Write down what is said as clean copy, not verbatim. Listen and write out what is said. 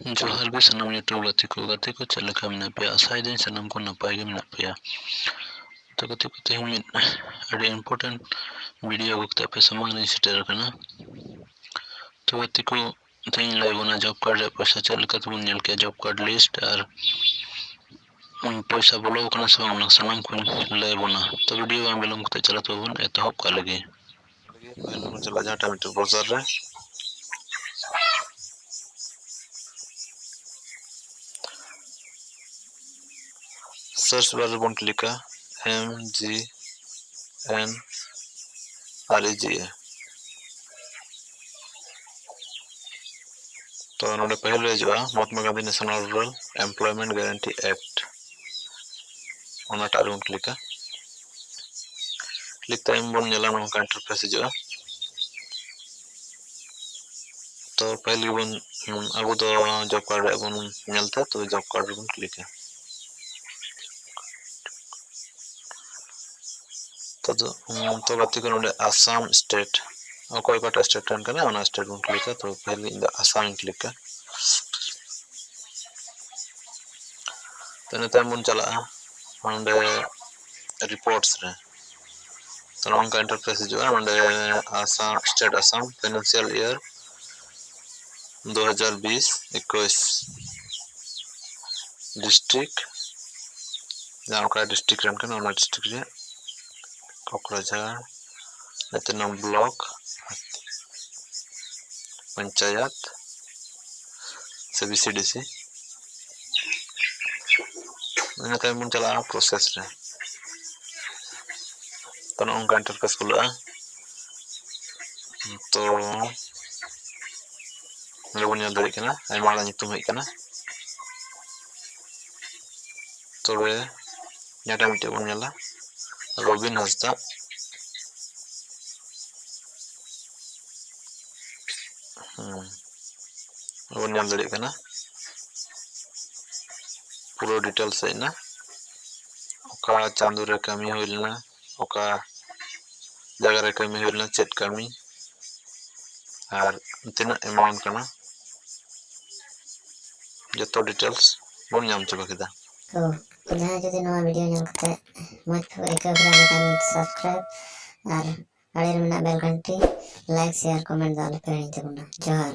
जोहार भी सनम यूट्यूब गाते को चल लगा मेना पे आसाई दिन सनम को नपाय गे मेना पे तो गाते को ते हम अड़ी इम्पोर्टेंट वीडियो वक्त पे समांग नहीं सेटर करना तो गाते को तेन लाइव ना जॉब कार्ड पैसा चल लगा तो नेल के जॉब कार्ड लिस्ट और पैसा बोलो कना सनम को लाइव ना तो वीडियो हम बिलोंग करते चला तो बन एतहब का लगे पहले मन चला जहाँ टमाटर ब्राउजर रे सर्च बार बन क्लिका MGNREGA तो नोडे पहले जो Mahatma Gandhi national rural employment guarantee act ओना टार बन क्लिका क्लिक टाइम बन नेला नोंका इंटरफेस जो तो पहले बन अब तो जॉब कार्ड बन नेलता तो जॉब कार्ड बन क्लिका तो गाती को नोडे आसाम स्टेट कोई काटा स्टेट टन करना ओना स्टेट बन क्लिका तो पहले इन आसाम क्लिका तो नेता बन चला नोडे रिपोर्ट्स रे तो नोंका इंटरफेस जो नोडे Assam state Assam financial year 2020-21 district जहाँ का डिस्ट्रिक्ट रन करना ओना डिस्ट्रिक्ट रे कोकराझार नेते नाम ब्लॉक पंचायत CBCDC नेते बन चला प्रोसेस रे तो नोंका इंटरफेस खुला तो लोगों ने दरी कना आयमा नितुम है कना तबे याटा मिटे बन नेला रॉबिन हंसदा बन नेल दरी कना पूरा डिटेल्स है ना ओका चांदू रे कमी होइलना ओका जगह रे कमी होइलना चेट कमी और तना अमाउंट कना जतो डिटेल्स बन नाम चबा केदा तो जहाँ जो नवा video nyam kate moj ko eka kira kan subscribe ar adir mena bell घंटी like share comment dal pe ni tabuna johar